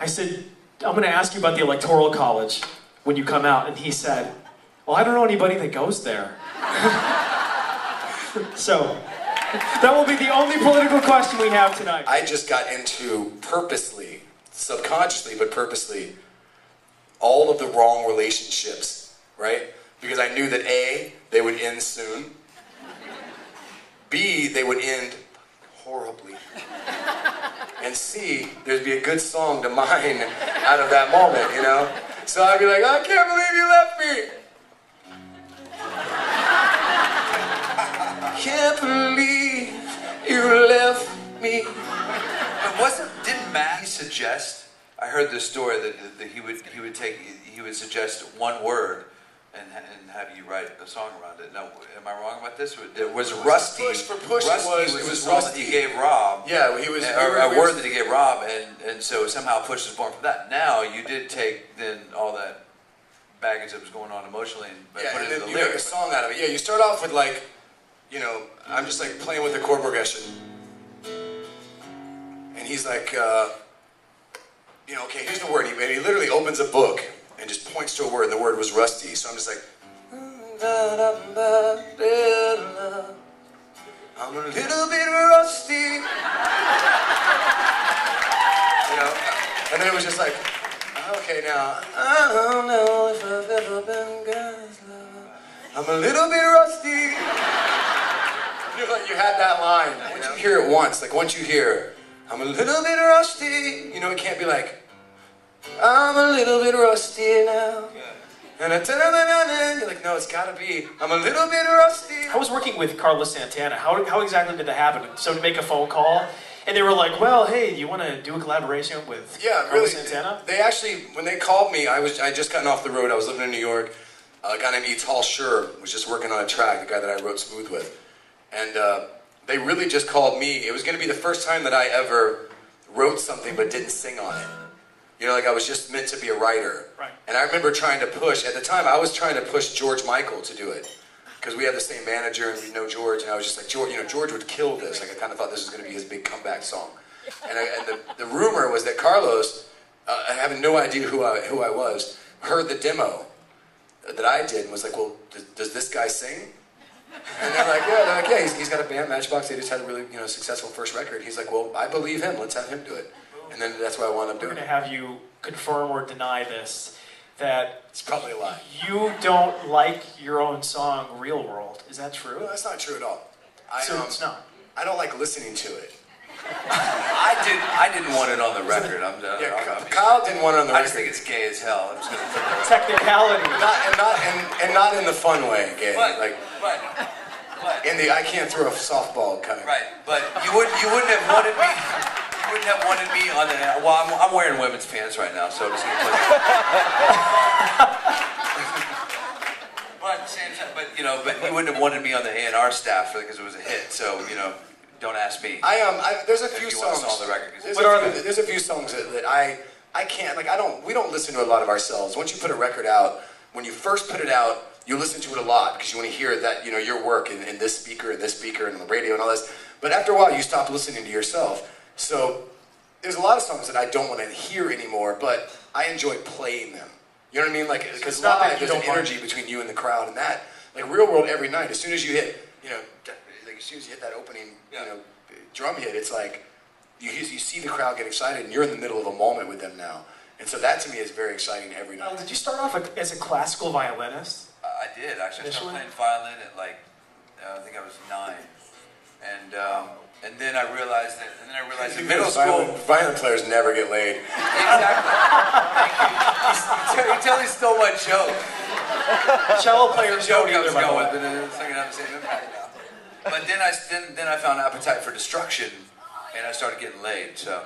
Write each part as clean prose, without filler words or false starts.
I said, I'm going to ask you about the Electoral College when you come out. And he said, well, I don't know anybody that goes there. So, that will be the only political question we have tonight. I just got into purposely, subconsciously, but purposely, all of the wrong relationships, right? Because I knew that A, they would end soon. B, they would end horribly. And C, there'd be a good song to mine out of that moment, you know? So I'd be like, I can't believe you left me. Can't believe you left me. But didn't Matt suggest? I heard this story that he would suggest one word and have you write a song around it. Now, am I wrong about this? It was Rusty. For Push, Rusty it was the song Rusty. that he gave Rob. Yeah, he was a word that he gave Rob, and so somehow Push was born from that. Now you did take then all that baggage that was going on emotionally and put it into the you make a lyrics. song out of it. Yeah, you start off with like, you know, I'm just like playing with the chord progression, and he's like, you know, okay, here's the word. He literally opens a book and just points to a word, and the word was Rusty. So I'm just like, I'm a little bit rusty. You know, and then it was just like, okay, now, I don't know if I've ever been God's lover. I'm a little bit rusty. You had that line. Once you hear it once, like once you hear, I'm a little bit rusty, you know, it can't be like, I'm a little bit rusty now. And you're like, no, it's gotta be, I'm a little bit rusty. I was working with Carlos Santana. How exactly did that happen? So to make a phone call, and they were like, well, hey, do you want to do a collaboration with Carlos Santana? They actually, when they called me, I just gotten off the road. I was living in New York. A guy named Etal Schur was just working on a track, the guy that I wrote Smooth with. And they really just called me. It was going to be the first time that I ever wrote something but didn't sing on it. You know, like I was just meant to be a writer. Right. And I remember trying to push, at the time I was trying to push George Michael to do it. Because we had the same manager and we know George, and I was just like, George, you know, George would kill this. Like I kind of thought this was going to be his big comeback song. And the rumor was that Carlos, having no idea who I was, heard the demo that I did and was like, well, does this guy sing? And they're like, yeah, he's got a band, Matchbox. They just had a really, you know, successful first record. He's like, well, I believe him. Let's have him do it. And then that's what I wound up doing. We're going to have you confirm or deny this, that It's probably a lie. you don't like your own song, Real World. Is that true? No, that's not true at all. So it's not. I don't like listening to it. I didn't want it on the record. Kyle didn't want it on the record. I just think it's gay as hell. I'm just gonna put that Technicality. Not in the fun way, gay. But In the I can't throw a softball kind of. right. But you wouldn't have wanted me. You wouldn't have wanted me on the. Well, I'm wearing women's pants right now, so I'm just gonna put. But you know, but you wouldn't have wanted me on the A&R staff because it was a hit. So you know, don't ask me. There's a few songs on the record. There's a few songs that I can't, like we don't listen to a lot of ourselves. Once you put a record out, when you first put it out, you listen to it a lot because you want to hear that, you know, your work in this speaker and on the radio and all this. But after a while, you stop listening to yourself. So there's a lot of songs that I don't want to hear anymore, but I enjoy playing them. You know what I mean? Like, because live, there's an energy between you and the crowd, and that, like Real World every night, as soon as you hit, you know, like as soon as you hit that opening, you know, drum hit, it's like, you see the crowd get excited, and you're in the middle of a moment with them now. And so that to me is very exciting every night. Did you start off as a classical violinist? I did actually. I started playing violin at like I think I was 9, and then I realized that in middle school, violin players never get laid. Exactly. Thank you. You tell me stole my joke. Cello players joke don't I was either, by the going way. with, and it's not gonna have the same impact now. But then I found Appetite for Destruction, and I started getting laid. So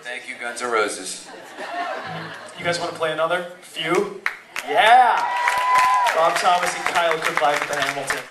thank you, Guns N' Roses. You guys want to play another few? Yeah! Rob Thomas and Kyle Cook live at the Hamilton.